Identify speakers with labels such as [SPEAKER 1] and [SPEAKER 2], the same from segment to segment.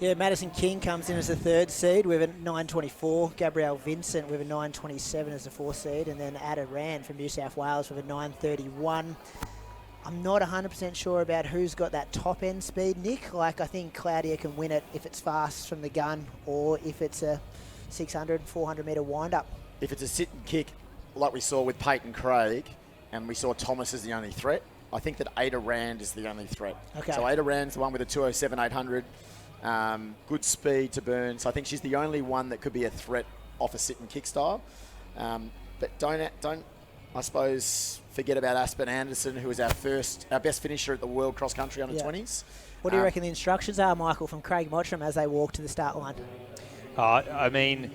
[SPEAKER 1] Yeah, Madison King comes in as the 3rd seed with a 9.24. Gabrielle Vincent with a 9.27 as the 4th seed. And then Ada Rand from New South Wales with a 9.31. I'm not 100% sure about who's got that top end speed, Nick. Like, I think Claudia can win it if it's fast from the gun or if it's a 600, 400 metre wind-up.
[SPEAKER 2] If it's a sit and kick, like we saw with Peyton Craig, and we saw Thomas as the only threat, I think that Ada Rand is the only threat.
[SPEAKER 1] Okay.
[SPEAKER 2] So Ada Rand's the one with a 207 800. Good speed to burn. So I think she's the only one that could be a threat off a sit and kick style. But don't I suppose forget about Aspen Anderson, who was our best finisher at the World Cross Country under 20s.
[SPEAKER 1] What do you reckon the instructions are, Michael, from Craig Mottram as they walk to the start line?
[SPEAKER 3] I mean,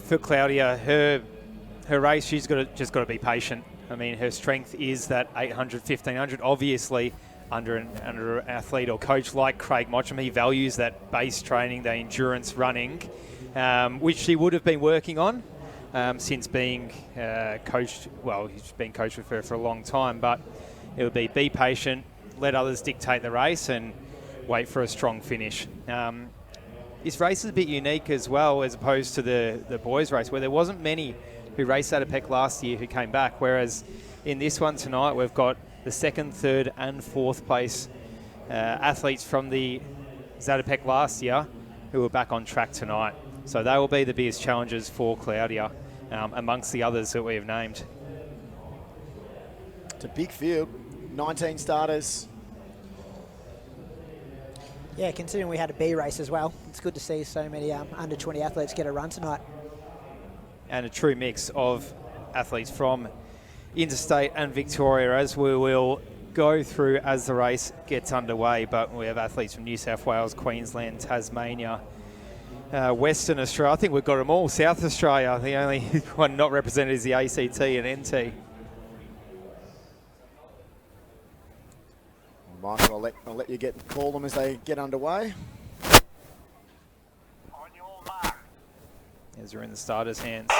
[SPEAKER 3] for Claudia, her race, she's just got to be patient. I mean, her strength is that 800, 1500. Obviously, under an athlete or coach like Craig Mottram, he values that base training, the endurance running, which she would have been working on since being coached. Well, he's been coached with her for a long time, but it would be patient, let others dictate the race, and wait for a strong finish. This race is a bit unique as well, as opposed to the boys' race, where there wasn't many who raced Zatopek last year who came back, whereas in this one tonight we've got the 2nd, 3rd and 4th place athletes from the Zatopek last year who are back on track tonight. So they will be the biggest challenges for Claudia amongst the others that we have named.
[SPEAKER 2] It's a big field, 19 starters.
[SPEAKER 1] Yeah, considering we had a B race as well, it's good to see so many under 20 athletes get a run tonight.
[SPEAKER 3] And a true mix of athletes from interstate and Victoria, as we will go through as the race gets underway. But we have athletes from New South Wales, Queensland, Tasmania, Western Australia. I think we've got them all. South Australia, the only one not represented is the ACT and NT.
[SPEAKER 2] Michael, I'll let you call them as they get underway.
[SPEAKER 3] As they're in the starters' hands.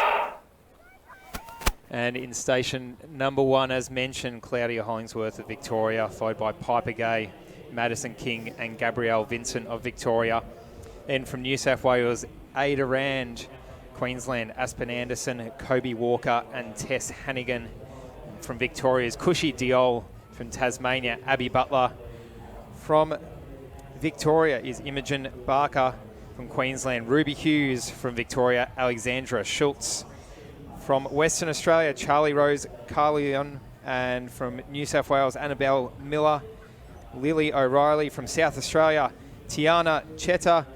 [SPEAKER 3] And in station number 1, as mentioned, Claudia Hollingsworth of Victoria, followed by Piper Gay, Madison King and Gabrielle Vincent of Victoria. And from New South Wales, Ada Rand, Queensland, Aspen Anderson, Kobe Walker and Tess Hannigan. From Victoria's Cushy Diol. From Tasmania, Abby Butler. From Victoria is Imogen Barker. From Queensland, Ruby Hughes. From Victoria, Alexandra Schultz. From Western Australia, Charlie Rose Carleon. And from New South Wales, Annabelle Miller. Lily O'Reilly. From South Australia, Tiana Cheta.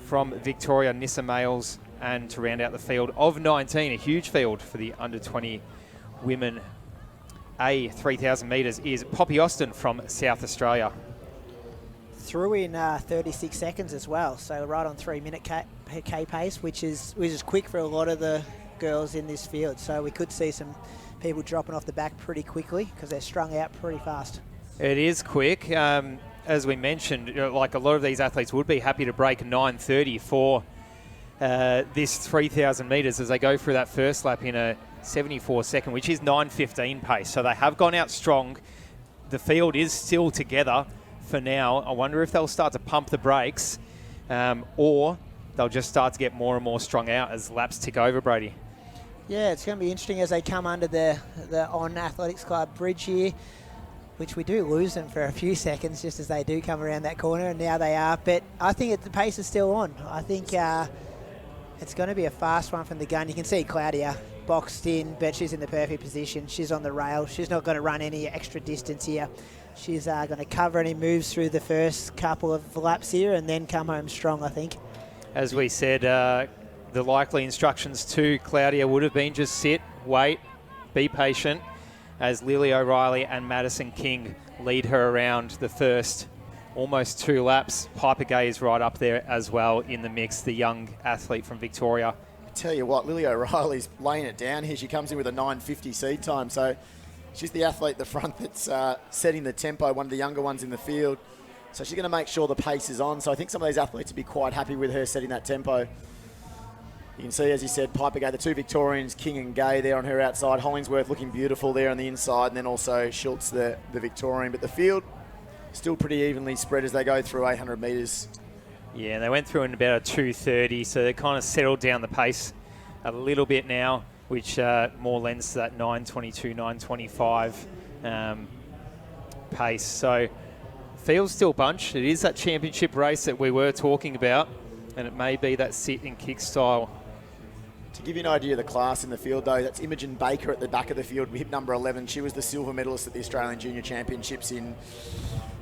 [SPEAKER 3] From Victoria, Nissa Males. And to round out the field of 19, a huge field for the under 20 women. 3,000 metres is Poppy Austin from South Australia.
[SPEAKER 1] Threw in 36 seconds as well, so right on 3-minute K pace, which is quick for a lot of the girls in this field. So we could see some people dropping off the back pretty quickly because they're strung out pretty fast.
[SPEAKER 3] It is quick. As we mentioned, like a lot of these athletes would be happy to break 9:30 for this 3,000 metres as they go through that first lap in a 74 second, which is 9:15 pace. So they have gone out strong. The field is still together for now. I wonder if they'll start to pump the brakes or they'll just start to get more and more strung out as laps tick over, Brady.
[SPEAKER 1] Yeah, it's going to be interesting as they come under the On Athletics Club bridge here, which we do lose them for a few seconds just as they do come around that corner, and now they are. But I think the pace is still on. I think it's going to be a fast one from the gun. You can see Claudia boxed in, but she's in the perfect position. She's on the rail. She's not going to run any extra distance here. She's going to cover any moves through the first couple of laps here and then come home strong, I think.
[SPEAKER 3] As we said, the likely instructions to Claudia would have been just sit, wait, be patient, as Lily O'Reilly and Madison King lead her around the first almost 2 laps. Piper Gay is right up there as well in the mix, the young athlete from Victoria.
[SPEAKER 2] Tell you what, Lily O'Reilly's laying it down here. She comes in with a 9:50 seed time, so she's the athlete at the front that's setting the tempo, one of the younger ones in the field. So she's going to make sure the pace is on. So I think some of these athletes will be quite happy with her setting that tempo. You can see, as you said, Piper Gay, the 2 Victorians, King and Gay there on her outside. Hollingsworth looking beautiful there on the inside, and then also Schultz, the Victorian. But the field still pretty evenly spread as they go through 800 metres.
[SPEAKER 3] Yeah, they went through in about a 2:30, so they kind of settled down the pace a little bit now, which more lends to that 9:22, 9:25 pace. So field's still bunched. It is that championship race that we were talking about, and it may be that sit and kick style.
[SPEAKER 2] To give you an idea of the class in the field, though, that's Imogen Baker at the back of the field, hip number 11. She was the silver medalist at the Australian Junior Championships in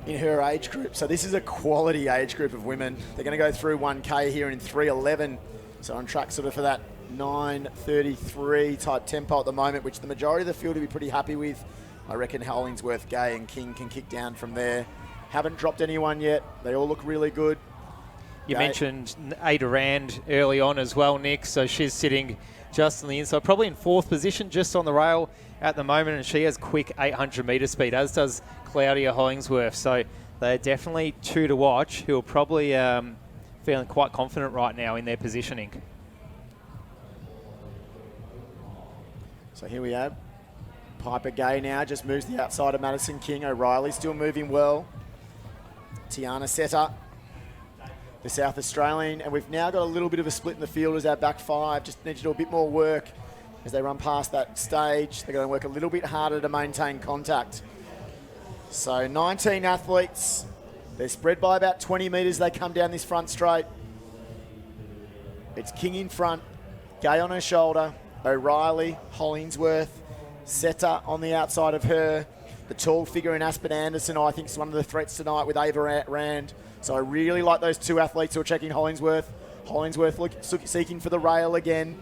[SPEAKER 2] her age group. So this is a quality age group of women. They're going to go through 1K here in 3:11. So on track sort of for that 9:33 type tempo at the moment, which the majority of the field will be pretty happy with. I reckon Hollingsworth, Gay and King can kick down from there. Haven't dropped anyone yet. They all look really good.
[SPEAKER 3] You mentioned Ada Rand early on as well, Nick. So she's sitting just on the inside, probably in fourth position, just on the rail at the moment, and she has quick 800-metre speed, as does Claudia Hollingsworth. So they're definitely two to watch, who are probably feeling quite confident right now in their positioning.
[SPEAKER 2] So here we have Piper Gay now, just moves the outside of Madison King. O'Reilly still moving well. Tiana Setter, the South Australian, and we've now got a little bit of a split in the field as our back five. Just need to do a bit more work as they run past that stage. They're going to work a little bit harder to maintain contact. So 19 athletes. They're spread by about 20 metres. They come down this front straight. It's King in front, Gay on her shoulder, O'Reilly, Hollingsworth, Setter on the outside of her. The tall figure in Aspen Anderson, I think, is one of the threats tonight with Ava Rand. So I really like those two athletes who are checking Hollingsworth. Hollingsworth seeking for the rail again.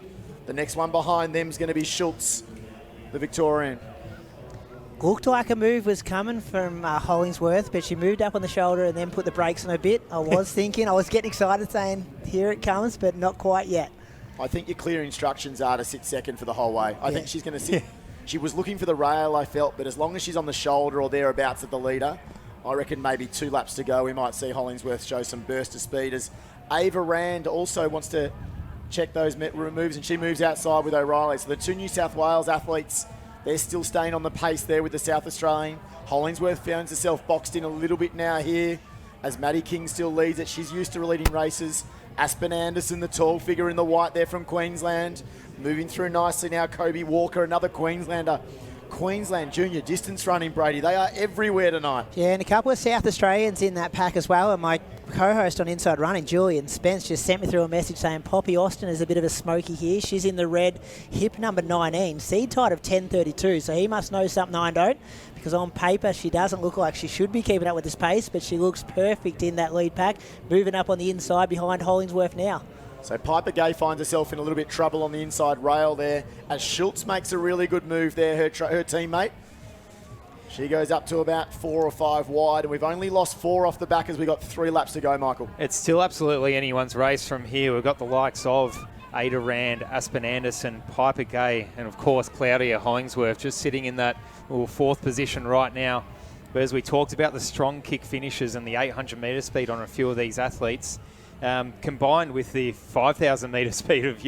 [SPEAKER 2] The next one behind them is going to be Schultz, the Victorian.
[SPEAKER 1] Looked like a move was coming from Hollingsworth, but she moved up on the shoulder and then put the brakes on a bit. I was thinking, I was getting excited saying, here it comes, but not quite yet.
[SPEAKER 2] I think your clear instructions are to sit second for the whole way. I think she's going to sit. She was looking for the rail, I felt, but as long as she's on the shoulder or thereabouts of the leader, I reckon maybe 2 laps to go, we might see Hollingsworth show some burst of speed, as Ava Rand also wants to check those moves, and she moves outside with O'Reilly. So the two New South Wales athletes, they're still staying on the pace there with the South Australian. Hollingsworth finds herself boxed in a little bit now here, as Maddie King still leads it. She's used to leading races. Aspen Anderson, the tall figure in the white there from Queensland. Moving through nicely now, Kobe Walker, another Queenslander. Queensland junior distance running, Brady. They are everywhere tonight.
[SPEAKER 1] Yeah, and a couple of South Australians in that pack as well. And my co-host on Inside Running, Julian Spence, just sent me through a message saying Poppy Austin is a bit of a smoky here. She's in the red, hip number 19, seed tide of 10:32. So he must know something I don't, because on paper she doesn't look like she should be keeping up with this pace, but she looks perfect in that lead pack, moving up on the inside behind Hollingsworth now.
[SPEAKER 2] So Piper Gay finds herself in a little bit of trouble on the inside rail there, as Schultz makes a really good move there, her teammate. She goes up to about 4 or 5 wide, and we've only lost 4 off the back as we got 3 laps to go, Michael.
[SPEAKER 3] It's still absolutely anyone's race from here. We've got the likes of Ada Rand, Aspen Anderson, Piper Gay, and of course Claudia Hollingsworth just sitting in that 4th position right now. But as we talked about the strong kick finishes and the 800 metre speed on a few of these athletes, combined with the 5,000 metre speed of,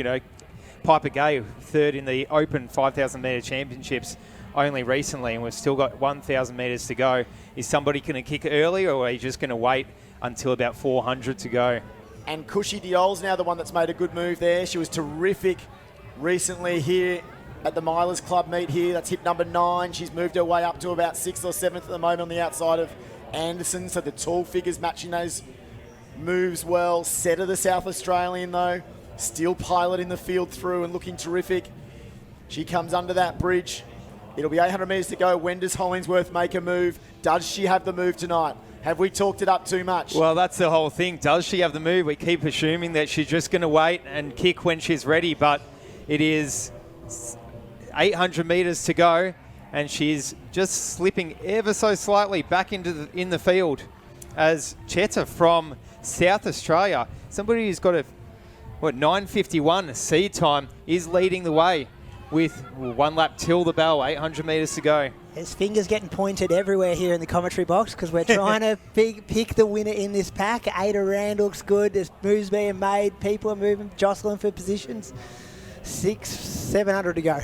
[SPEAKER 3] Piper Gay, 3rd in the Open 5,000 metre championships only recently, and we've still got 1,000 metres to go. Is somebody going to kick early, or are you just going to wait until about 400 to go?
[SPEAKER 2] And Cushy Diol's now the one that's made a good move there. She was terrific recently here at the Milers Club meet here. That's hip number 9. She's moved her way up to about 6th or 7th at the moment on the outside of Anderson. So the tall figures matching those moves well. Setter, the South Australian, though, still piloting the field through and looking terrific. She comes under that bridge. It'll be 800 metres to go. When does Hollingsworth make a move? Does she have the move tonight? Have we talked it up too much?
[SPEAKER 3] Well, that's the whole thing. Does she have the move? We keep assuming that she's just going to wait and kick when she's ready, but it is 800 metres to go, and she's just slipping ever so slightly back into in the field as Cheta from South Australia, somebody who's got a 9:51 seed time, is leading the way with 1 lap till the bell, 800 metres to go.
[SPEAKER 1] His fingers getting pointed everywhere here in the commentary box because we're trying to pick the winner in this pack. Ada Rand looks good. There's moves being made. People are moving, jostling for positions. 700 to go.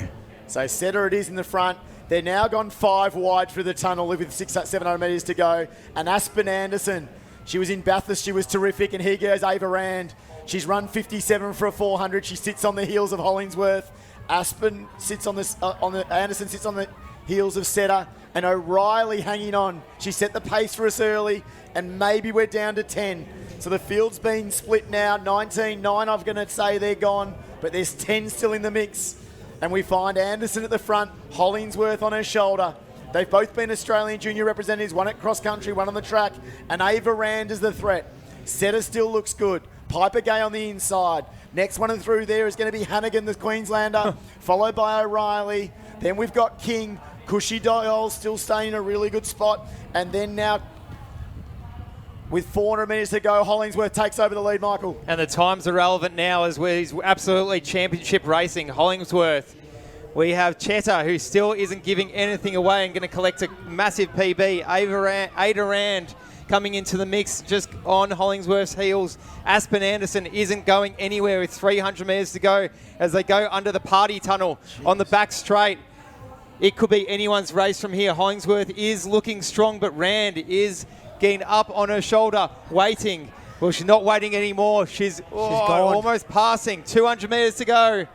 [SPEAKER 2] So Setter it is in the front. They're now gone 5 wide through the tunnel with 700 metres to go. And Aspen Anderson, She was in Bathurst. She was terrific. And here goes Ava Rand. She's run 57 for a 400. She sits on the heels of Hollingsworth. Anderson sits on the heels of Setter. And O'Reilly hanging on. She set the pace for us early. And maybe we're down to 10. So the field's been split now. 19, 9 I'm going to say they're gone. But there's 10 still in the mix. And we find Anderson at the front. Hollingsworth on her shoulder. They've both been Australian junior representatives, one at cross country, one on the track, and Ava Rand is the threat. Setter still looks good. Piper Gay on the inside. Next one through there is going to be Hannigan, the Queenslander, followed by O'Reilly. Then we've got King. Cushy Dial still staying in a really good spot. And then now, with 400 metres to go, Hollingsworth takes over the lead, Michael.
[SPEAKER 3] And the times are relevant now as he's absolutely championship racing. Hollingsworth. We have Cheta, who still isn't giving anything away and going to collect a massive PB. Ada Rand coming into the mix just on Hollingsworth's heels. Aspen Anderson isn't going anywhere with 300 metres to go as they go under the party tunnel on the back straight. It could be anyone's race from here. Hollingsworth is looking strong, but Rand is getting up on her shoulder, waiting. Well, she's not waiting anymore. She's almost passing. 200 metres to go.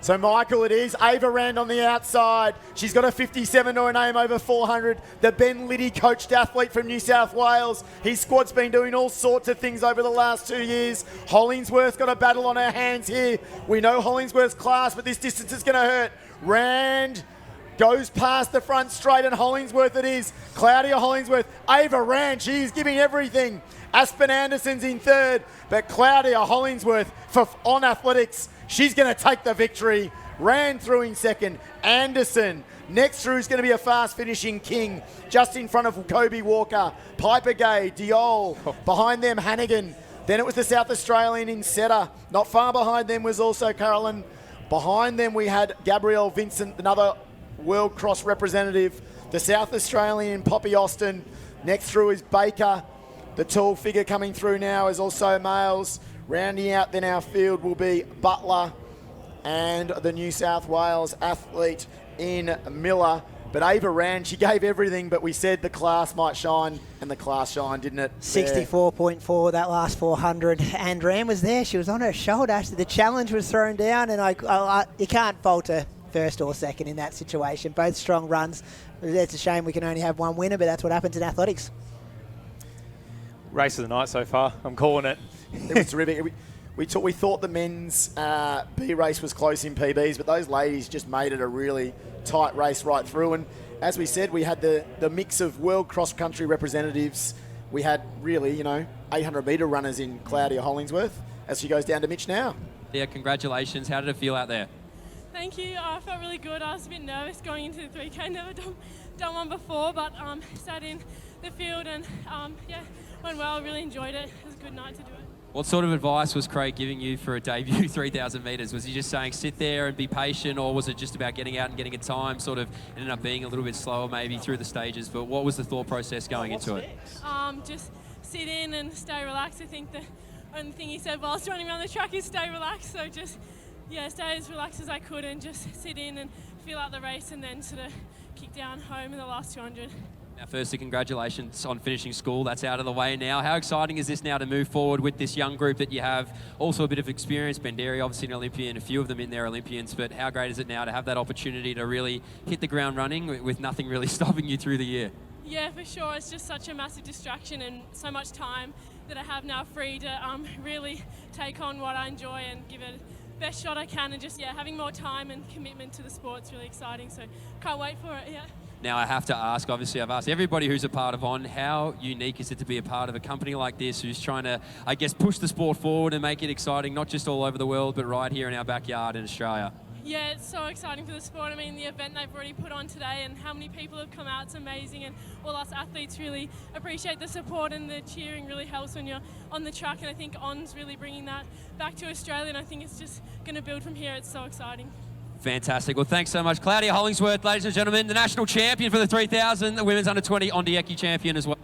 [SPEAKER 2] So, Michael, it is Ava Rand on the outside. She's got a 57 to her name over 400. The Ben Liddy coached athlete from New South Wales. His squad's been doing all sorts of things over the last 2 years. Hollingsworth's got a battle on her hands here. We know Hollingsworth's class, but this distance is going to hurt. Rand goes past the front straight, and Hollingsworth it is. Claudia Hollingsworth, Ava Rand, she's giving everything. Aspen Anderson's in third, but Claudia Hollingsworth on athletics, she's going to take the victory. Rand through in second. Anderson. Next through is going to be a fast finishing King. Just in front of Kobe Walker. Piper Gay. Diol. Behind them, Hannigan. Then it was the South Australian in Setter. Not far behind them was also Carolyn. Behind them we had Gabrielle Vincent, another World Cross representative. The South Australian in Poppy Austin. Next through is Baker. The tall figure coming through now is also males. Rounding out then our field will be Butler and the New South Wales athlete in Miller. But Ava Rand, she gave everything, but we said the class might shine, and the class shined, didn't it?
[SPEAKER 1] 64.4 that last 400, and Rand was there. She was on her shoulder. The challenge was thrown down, and you can't falter first or second in that situation. Both strong runs. It's a shame we can only have one winner, but that's what happens in athletics.
[SPEAKER 3] Race of the night so far. I'm calling it.
[SPEAKER 2] It was terrific. We thought the men's B race was close in PBs, but those ladies just made it a really tight race right through. And as we said, we had the mix of world cross-country representatives. We had really, 800-metre runners in Claudia Hollingsworth as she goes down to Mitch now.
[SPEAKER 4] Yeah, congratulations. How did it feel out there?
[SPEAKER 5] Thank you. I felt really good. I was a bit nervous going into the 3K. Never done one before, but sat in the field and went well. Really enjoyed it. It was a good night to do it.
[SPEAKER 4] What sort of advice was Craig giving you for a debut 3,000 metres? Was he just saying sit there and be patient, or was it just about getting out and getting a time? Sort of ended up being a little bit slower maybe through the stages, but what was the thought process going into it?
[SPEAKER 5] Just sit in and stay relaxed. I think the only thing he said whilst running around the track is stay relaxed. So just stay as relaxed as I could and just sit in and feel out the race, and then sort of kick down home in the last 200.
[SPEAKER 4] Now, firstly, congratulations on finishing school. That's out of the way now. How exciting is this now to move forward with this young group that you have? Also a bit of experience. Benderi, obviously an Olympian, a few of them in there Olympians, but how great is it now to have that opportunity to really hit the ground running with nothing really stopping you through the year?
[SPEAKER 5] Yeah, for sure. It's just such a massive distraction and so much time that I have now free to really take on what I enjoy and give it the best shot I can, and just having more time and commitment to the sport is really exciting. So can't wait for it.
[SPEAKER 4] Now, I have to ask, obviously I've asked everybody who's a part of On, how unique is it to be a part of a company like this who's trying to, I guess, push the sport forward and make it exciting, not just all over the world, but right here in our backyard in Australia?
[SPEAKER 5] Yeah, it's so exciting for the sport. I mean, the event they've already put on today and how many people have come out, it's amazing. And all us athletes really appreciate the support, and the cheering really helps when you're on the track. And I think On's really bringing that back to Australia, and I think it's just going to build from here. It's so exciting.
[SPEAKER 4] Fantastic. Well, thanks so much. Claudia Hollingsworth, ladies and gentlemen, the national champion for the 3,000, the women's under-20 Ondieki champion as well.